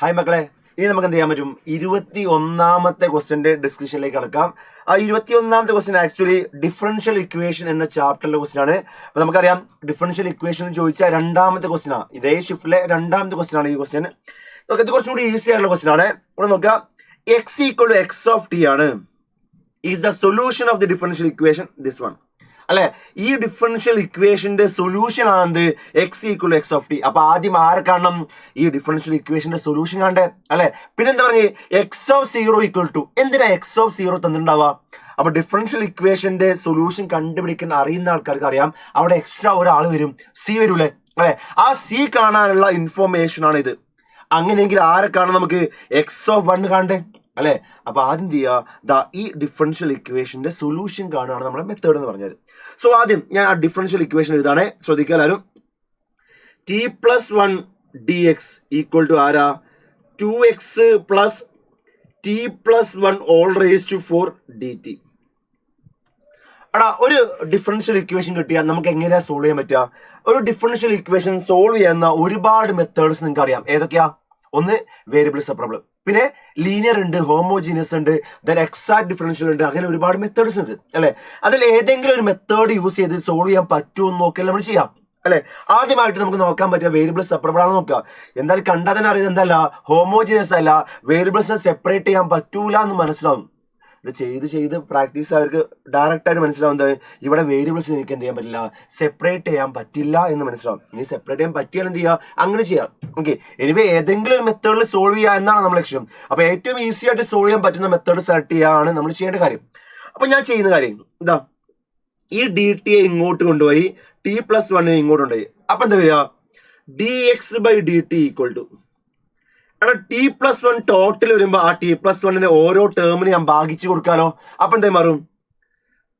Hi മക്കളെ, ഇനി നമുക്ക് എന്ത് ചെയ്യാൻ പറ്റും? 21ാമത്തെ ക്വസ്റ്റ്യന്റെ ഡിസ്കഷനിലേക്ക് കടക്കാം. ആ 21ാമത്തെ ക്വസ്റ്റ്യൻ ആക്ച്വലി ഡിഫറൻഷ്യൽ ഇക്വേഷൻ എന്ന ചാപ്റ്ററിലെ ക്വസ്റ്റ്യൻ ആണ്. അപ്പൊ നമുക്കറിയാം ഡിഫറൻഷ്യൽ ഇക്വേഷൻ എന്ന് ചോദിച്ചാൽ രണ്ടാമത്തെ ക്വസ്റ്റ്യൻ ആണ്. ഇതേ ഷിഫ്റ്റിലെ രണ്ടാമത്തെ ക്വസ്റ്റ്യൻ ആണ് ഈ ക്വസ്റ്റ്യൻ. ഇത് കുറച്ചും കൂടി ഈസി ആയിട്ടുള്ള ക്വസ്റ്റ്യൻ ആണ്. ഇവിടെ നോക്കാം, x equal to x of t ആണ്. Is the solution of the differential equation this one. അല്ലെ, ഈ ഡിഫറൻഷ്യൽ ഇക്വേഷന്റെ സൊല്യൂഷൻ ആണെന്ത്? X equal to x of t. അപ്പൊ ആദ്യം ആരെ കാണണം? ഈ ഡിഫറൻഷ്യൽ ഇക്വേഷന്റെ സൊല്യൂഷൻ കാണണ്ടേ? അല്ലെ, പിന്നെന്താ പറഞ്ഞേ? X of zero equal to. എന്തിനാ എക്സ് ഓഫ് സീറോ തന്നിട്ടുണ്ടാവുക? അപ്പൊ ഡിഫറൻഷ്യൽ ഇക്വേഷന്റെ സൊല്യൂഷൻ കണ്ടുപിടിക്കാൻ അറിയുന്ന ആൾക്കാർക്ക് അറിയാം, അവിടെ എക്സ്ട്രാ ഒരാൾ വരും, സി വരൂലേ? അല്ലെ, ആ സി കാണാനുള്ള ഇൻഫോർമേഷൻ ആണ് ഇത്. അങ്ങനെയെങ്കിൽ ആരെ കാണാം? നമുക്ക് എക്സ് ഓഫ് വൺ കാണണ്ടേ? അല്ലെ, അപ്പൊ ആദ്യം ചെയ്യുക, ഈ ഡിഫറൻഷ്യൽ ഇക്വേഷന്റെ സൊല്യൂഷൻ കാണുകയാണ് നമ്മുടെ മെത്തേഡ് എന്ന് പറഞ്ഞത്. സോ ആദ്യം ഞാൻ ആ ഡിഫറൻഷ്യൽ ഇക്വേഷൻ എഴുതാണേ, ശ്രദ്ധിക്കുക എല്ലാവരും. T plus one d x equal to ആരാ? 2x plus t plus one whole raise to 4 d t. എടാ, ഒരു ഡിഫറൻഷ്യൽ ഇക്വേഷൻ കിട്ടിയാൽ നമുക്ക് എങ്ങനെയാ സോൾവ് ചെയ്യാൻ പറ്റുക? ഒരു ഡിഫറൻഷ്യൽ ഇക്വേഷൻ സോൾവ് ചെയ്യുന്ന ഒരുപാട് മെത്തേഡ്സ് നിങ്ങൾക്ക് അറിയാം. ഏതൊക്കെയാ? ഒന്ന് വേരിയബിൾ സെപ്പറബിൾ, പിന്നെ ലീനിയർ ഉണ്ട്, ഹോമോജീനിയസ് ഉണ്ട്, ദെൻ എക്സാക്ട് ഡിഫറൻഷ്യൽ ഉണ്ട്. അങ്ങനെ ഒരുപാട് മെത്തേഡ്സ് ഉണ്ട് അല്ലെ. അതിൽ ഏതെങ്കിലും ഒരു മെത്തേഡ് യൂസ് ചെയ്ത് സോൾവ് ചെയ്യാൻ പറ്റുമോ എന്ന് നോക്കിയാൽ നമ്മൾ ചെയ്യാം അല്ലെ. ആദ്യമായിട്ട് നമുക്ക് നോക്കാൻ പറ്റുക വേരിയബിൾ സെപ്പറബിൾ ആണെന്ന് നോക്കുക. എന്തായാലും കണ്ടാൽ തന്നെ അറിയാം എന്തല്ല, ഹോമോജീനിയസ് അല്ല, വേരിയബിൾസിനെ സെപ്പറേറ്റ് ചെയ്യാൻ പറ്റൂല എന്ന് മനസ്സിലാവും. ഇത് ചെയ്ത് പ്രാക്ടീസ് അവർക്ക് ഡയറക്റ്റ് ആയിട്ട് മനസ്സിലാവുന്നത് ഇവിടെ വേരിയബിൾസ് എനിക്ക് എന്ത് ചെയ്യാൻ പറ്റില്ല, സെപ്പറേറ്റ് ചെയ്യാൻ പറ്റില്ല എന്ന് മനസ്സിലാവും. ഇനി സെപ്പറേറ്റ് ചെയ്യാൻ പറ്റിയാൽ എന്ത് ചെയ്യുക? അങ്ങനെ ചെയ്യാം. ഓക്കെ, എനിവേ ഏതെങ്കിലും ഒരു മെത്തേഡിൽ സോൾവ് ചെയ്യുക എന്നാണ് നമ്മുടെ ലക്ഷ്യം. അപ്പൊ ഏറ്റവും ഈസി ആയിട്ട് സോൾവ് ചെയ്യാൻ പറ്റുന്ന മെത്തേഡ് സെലക്ട് ചെയ്യുകയാണ് നമ്മൾ ചെയ്യേണ്ട കാര്യം. അപ്പൊ ഞാൻ ചെയ്യുന്ന കാര്യം ഇതാ, ഈ ഡി ടിയെ ഇങ്ങോട്ട് കൊണ്ടുപോയി ടി പ്ലസ് വണ്ണിനെ ഇങ്ങോട്ട് കൊണ്ടുപോയി. അപ്പൊ എന്താ വരിക? D x by d t equal to, t plus one total വരുമ്പോ ആ ടി പ്ലസ് വണ്ണിനെ ഓരോ ടേമിന് ഞാൻ ഭാഗിച്ചു കൊടുക്കാലോ. അപ്പൊ എന്താ മാറും?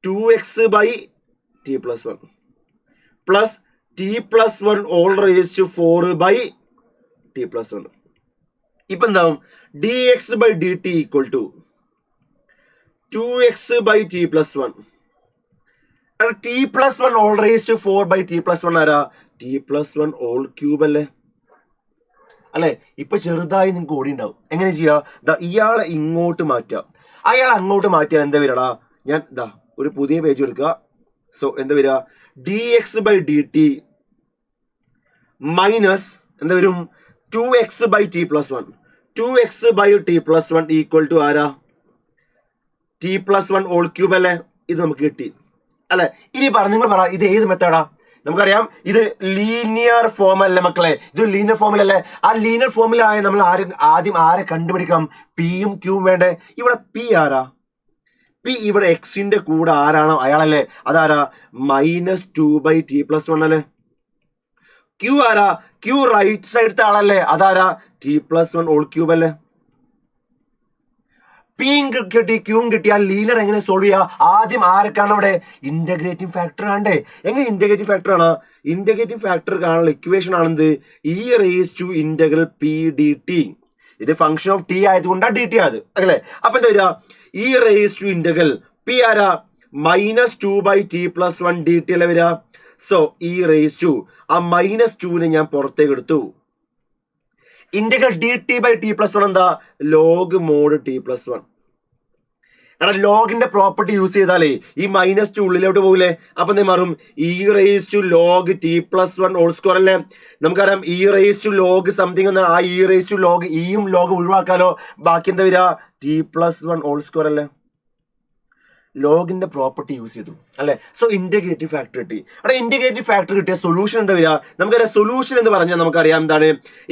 2x by t plus one plus t plus one whole raise to 4 by t plus one. ഇപ്പൊ എന്താവും? D x by d t equal to 2x by t plus one. T plus one whole raise to 4 by t plus one ആരാ? T plus one whole cube അല്ലേ? അല്ലെ, ഇപ്പൊ ചെറുതായി നിങ്ങൾക്ക് ഓടി ഉണ്ടാവും. എങ്ങനെ ചെയ്യാ? ഇയാളെ ഇങ്ങോട്ട് മാറ്റുക, അയാൾ അങ്ങോട്ട് മാറ്റിയാൽ എന്താ വരടാ? ഞാൻ ഒരു പുതിയ പേജ് എടുക്കുക. സോ എന്താ വരിക? D x by d t minus എന്താ വരും? 2x by t plus one. 2x by t plus one equal to ആരാ? T plus one whole cube അല്ലേ? ഇത് നമുക്ക് കിട്ടി അല്ലെ. ഇനി നിങ്ങൾ പറ, ഇത് ഏത് മെത്തേഡാ? നമുക്കറിയാം ഇത് ലീനിയർ ഫോം അല്ലേ മക്കളെ? ഇത് ലീനിയർ ഫോമിലല്ലേ? ആ ലീനിയർ ഫോമിലായ നമ്മൾ ആദ്യം ആരെ കണ്ടുപിടിക്കണം? പിയും ക്യൂവും വേണ്ടേ? ഇവിടെ പി ആരാ? പി ഇവിടെ എക്സിന്റെ കൂടെ ആരാണോ അയാളല്ലേ? അതാരാ? -2 ബൈ ടി പ്ലസ് വൺ അല്ലേ? ക്യൂ ആരാ? ക്യൂ റൈറ്റ് സൈഡത്തെ ആളല്ലേ? അതാരാ? T plus one whole cube അല്ലേ? പിയും കിട്ടി, ക്യൂവും കിട്ടിയാൽ ലീനിയർ എങ്ങനെ സോൾവ് ചെയ്യുക? ആദ്യം ആരൊക്കെയാണ് അവിടെ? ഇന്റഗ്രേറ്റിംഗ് ഫാക്ടർ ആണ്ടേ. എങ്ങനെ ഇന്റഗ്രേറ്റിംഗ് ഫാക്ടർ ആണ്? ഇന്റഗ്രേറ്റിംഗ് ഫാക്ടർ കാണാനുള്ള ഇക്വേഷൻ ആണെന്ത്? E raise to integral p d t. ഇത് ഫംഗ്ഷൻ ഓഫ് ടി ആയതുകൊണ്ടാണ് ഡി ടി ആയത് അല്ലേ? അപ്പൊ എന്താ വരിക? E raise to integral p ആരാ? -2 by t plus one d t അല്ലേ വരിക? സോ ഇ റേസ് ടു, ആ -2നെ ഞാൻ പുറത്തേക്ക് എടുത്തു. Integral d t by t plus one എന്താ? Log mod t plus one. എടാ, ലോഗിന്റെ പ്രോപ്പർട്ടി യൂസ് ചെയ്താലേ ഈ -2 ഉള്ളിലോട്ട് പോകില്ലേ? അപ്പൊ എന്താ മാറും? E raise to log t plus one whole square അല്ലേ? നമുക്കറിയാം e raise to log something എന്ന ആ ഇ റേസ് ടു ലോഗ്, ഇയും ലോഗ് ഒഴിവാക്കാലോ. ബാക്കി എന്താ വരിക? T plus one whole square അല്ലേ? ലോഗിന്റെ പ്രോപ്പർട്ടി യൂസ് ചെയ്തു അല്ലെ? സോ ഇന്റഗ്രേറ്റീവ് ഫാക്ടർ കിട്ടി. അവിടെ ഇന്റഗ്രേറ്റീവ് ഫാക്ടർ കിട്ടിയ സൊല്യൂഷൻ എന്താ വരിക? നമുക്കറിയാം സൊല്യൂഷൻ എന്ന് പറഞ്ഞാൽ നമുക്കറിയാം എന്താണ്?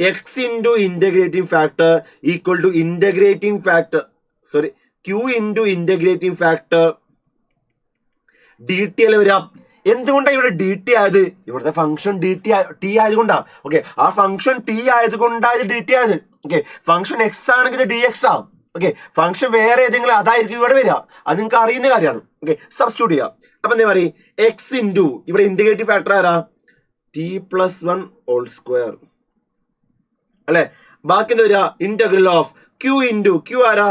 X into integrating factor equal to integrating factor, sorry, q into integrating factor d t അല്ലേ വരിക? എന്തുകൊണ്ടാണ് ഇവിടെ ഡി ടി ആയത്? ഇവിടുത്തെ ഫംഗ്ഷൻ ടി ആയതുകൊണ്ടാ. ഓക്കെ, ആ ഫംഗ്ഷൻ ടി ആയതുകൊണ്ടായത് ഡി ടി ആയത്. ഓക്കെ, ഫംഗ്ഷൻ എക്സ് ആണെങ്കിൽ ഇത് ഡി എക്സ് ആവും. ഓക്കെ, ഫംഗ്ഷൻ വേറെ ഏതെങ്കിലും അതായിരിക്കും ഇവിടെ വരിക. അത് നിങ്ങൾക്ക് അറിയുന്ന കാര്യമാണ്. ഓക്കെ, സബ്സ്റ്റിറ്റ്യൂട്ട് ചെയ്യാം. അപ്പൊ എന്താ പറയുക? എക്സ് ഇൻറ്റു ഇവിടെ ഇന്റഗ്രേറ്റീവ് ഫാക്ടർ ആരാ? T plus one whole square അല്ലെ? ബാക്കി എന്താ വരിക? Integral of q into q ആരാ?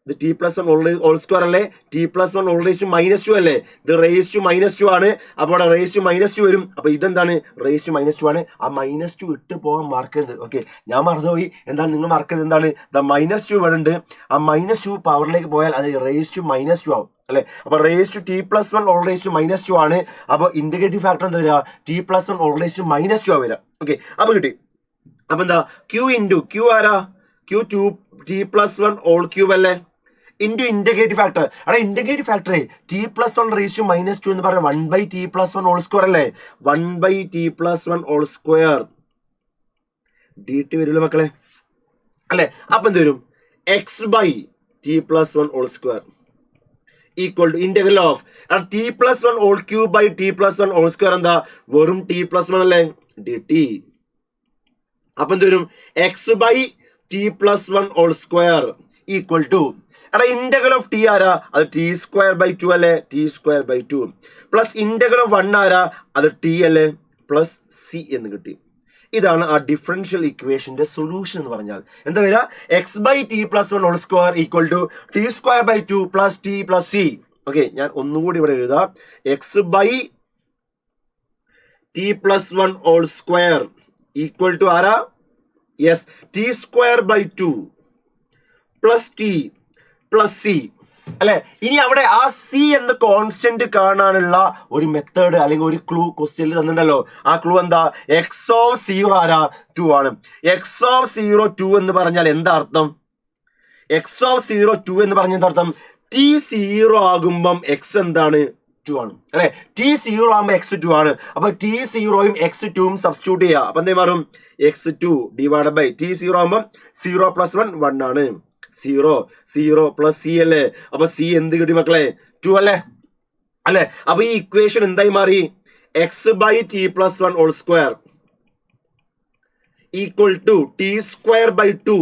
ഇത് t plus one whole square അല്ലേ, t plus one whole raise to minus 2 അല്ലേ, ഇത് റേസ് ടു മൈനസ് 2 ആണ്. അപ്പോൾ അവിടെ റേസ് ടു മൈനസ് 2 വരും. അപ്പൊ ഇതെന്താണ്, റേസ് ടു മൈനസ് 2 ആണ്. ആ മൈനസ് 2 ഇട്ട് പോകാൻ മറക്കരുത്. ഓക്കെ, ഞാൻ മറന്നുപോയി. എന്താണ് നിങ്ങൾ മറക്കരുത്, എന്താണ് മൈനസ് 2 ഇവിടെ ഉണ്ട്. ആ മൈനസ് 2 പവറിലേക്ക് പോയാൽ അത് റേസ് ടു മൈനസ് 2 ആവും അല്ലെ. അപ്പൊ raise to t plus one whole raise to minus 2 ആണ്. അപ്പൊ ഇന്റഗ്രേറ്റീവ് ഫാക്ടർ എന്താ വരിക, t plus one whole raise to minus 2 വരിക. ഓക്കെ, അപ്പൊ കിട്ടി. അപ്പൊ എന്താ ക്യൂ ഇൻറ്റു ക്യൂ ആരാ, q to t plus one whole cube അല്ലേ, ഇൻറ്റു ഇന്റഗ്രേറ്റീവ് ഫാക്ടർ. അവിടെ ഇന്റഗ്രേറ്റീവ് ഫാക്ടറെ t plus one raise to minus 2 എന്ന് പറഞ്ഞാൽ 1/t plus one whole square അല്ലേ, 1/t plus one whole square dt വരുമല്ലോ മക്കളെ അല്ലെ. അപ്പൊ എന്ത് വരും, x by t plus one whole square equal to integral of t plus one whole cube by t plus one whole square എന്താ, വെറും t plus one അല്ലേ, dt. അപ്പൊ എന്ത് വരും, x by t plus one whole square equal to integral of t ആരാ, അത് t square by 2 അല്ലേ, t square by 2 plus integral of 1 ആരാ, അത് ടി അല്ലേ, പ്ലസ് സി എന്ന് കിട്ടി. ഇതാണ് ആ ഡിഫറൻഷ്യൽ ഇക്വേഷന്റെ സൊല്യൂഷൻ എന്ന് പറഞ്ഞാൽ. എന്താ വരിക, x by t plus one whole square equal to t square by 2 plus t plus c. Okay, ഞാൻ ഒന്നുകൂടി ഇവിടെ എഴുതാം. X by t plus one whole square equal to ആരാ, yes, t square by 2 plus t plus c അല്ലെ. ഇനി അവിടെ ആ C എന്ന കോൺസ്റ്റന്റ് കാണാനുള്ള ഒരു മെത്തേഡ് അല്ലെങ്കിൽ ഒരു ക്ലൂ ക്വസ്റ്റ്യനിൽ തന്നിട്ടുണ്ടല്ലോ. ആ ക്ലൂ എന്താ, എക്സ് ഓഫ് 0 ആരാ, 2 ആണ്. എക്സ് ഓഫ് 0 2 എന്ന് പറഞ്ഞാൽ എന്താ അർത്ഥം, എക്സ് ഓഫ് 0 2 എന്ന് പറഞ്ഞ എന്താ അർത്ഥം, ടി 0 ആകുമ്പം എക്സ് എന്താണ്, 2 ആണ് അല്ലെ. ടി 0 ആകുമ്പോൾ എക്സ് 2 ആണ്. അപ്പൊ ടി 0യും എക്സ് 2ഉം സബ്സ്റ്റിറ്റ്യൂട്ട് ചെയ്യുക. അപ്പൊ എന്തേ മാറും, എക്സ് 2 ഡിവൈഡ് ബൈ ടി 0 ആകുമ്പോൾ 0 പ്ലസ് 1 1 ആണ്. 0 പ്ലസ് സി അല്ലേ. അപ്പൊ സി എന്ത് കിട്ടി മക്കളെ, 2 അല്ലേ അല്ലെ. അപ്പൊ ഈ ഇക്വേഷൻ എന്തായി മാറി, x by t plus one whole square equal to t square by 2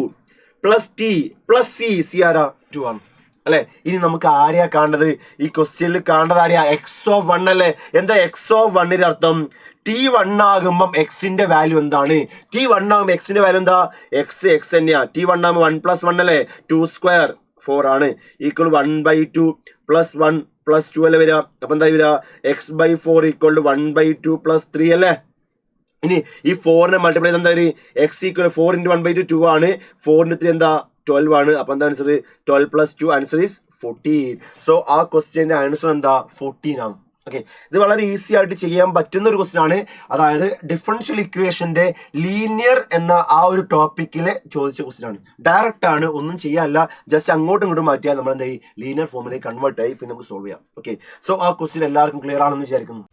plus t plus c ആരാ, 2 ആണ് അല്ലെ. ഇനി നമുക്ക് ആരെയാ കാണേണ്ടത്, ഈ ക്വസ്റ്റ്യനിൽ കാണേണ്ടത് ആരെയാ, എക്സ് ഓഫ് 1 അല്ലേ. എന്താ എക്സ് ഓഫ് 1ന്റെ അർത്ഥം, ടി 1 ആകുമ്പം എക്സിന്റെ വാല്യൂ എന്താണ്, ടി 1 ആകുമ്പോൾ എക്സിന്റെ വാല്യൂ എന്താ, എക്സ് തന്നെയാ. ടി 1 ആകുമ്പോൾ 1 പ്ലസ് 1 അല്ലേ, 2 സ്ക്വയർ 4 ആണ് ഈക്വൽ 1/2 പ്ലസ് 1 പ്ലസ് 2 അല്ലേ വരിക. അപ്പൊ എന്താ വരിക, x by 4 equal to 1/2 plus 3 അല്ലേ. ഇനി ഈ 4നെ മൾട്ടിപ്ലൈ ചെയ്ത് എന്താ വരും, എക്സ് ഈക്വൽ 4 × 1/2 2 ആണ്, 4 × 3 എന്താ 12 ആണ്. അപ്പൊ എന്താ answer, 12 plus 2 answer is 14. So ആ ക്വസ്റ്റ്യന്റെ ആൻസർ എന്താ, 14 ആണ്. ഓക്കെ, ഇത് വളരെ ഈസി ആയിട്ട് ചെയ്യാൻ പറ്റുന്ന ഒരു ക്വസ്റ്റ്യൻ ആണ്. അതായത് ഡിഫറൻഷ്യൽ ഇക്വേഷന്റെ ലീനിയർ എന്ന ആ ഒരു ടോപ്പിക്കിൽ ചോദിച്ച ക്വസ്റ്റ്യൻ ആണ്. ഡയറക്റ്റ് ആണ്, ഒന്നും ചെയ്യാല്ല, ജസ്റ്റ് അങ്ങോട്ടും ഇങ്ങോട്ടും മാറ്റിയാൽ നമ്മൾ എന്താ ലീനിയർ ഫോമിലേക്ക് കൺവേർട്ട് ആയി പിന്നെ നമുക്ക് സോൾവ് ചെയ്യാം. ഓക്കെ, സോ ആ ക്വസ്റ്റ്യൻ എല്ലാവർക്കും ക്ലിയർ ആണെന്ന് വിചാരിക്കുന്നു.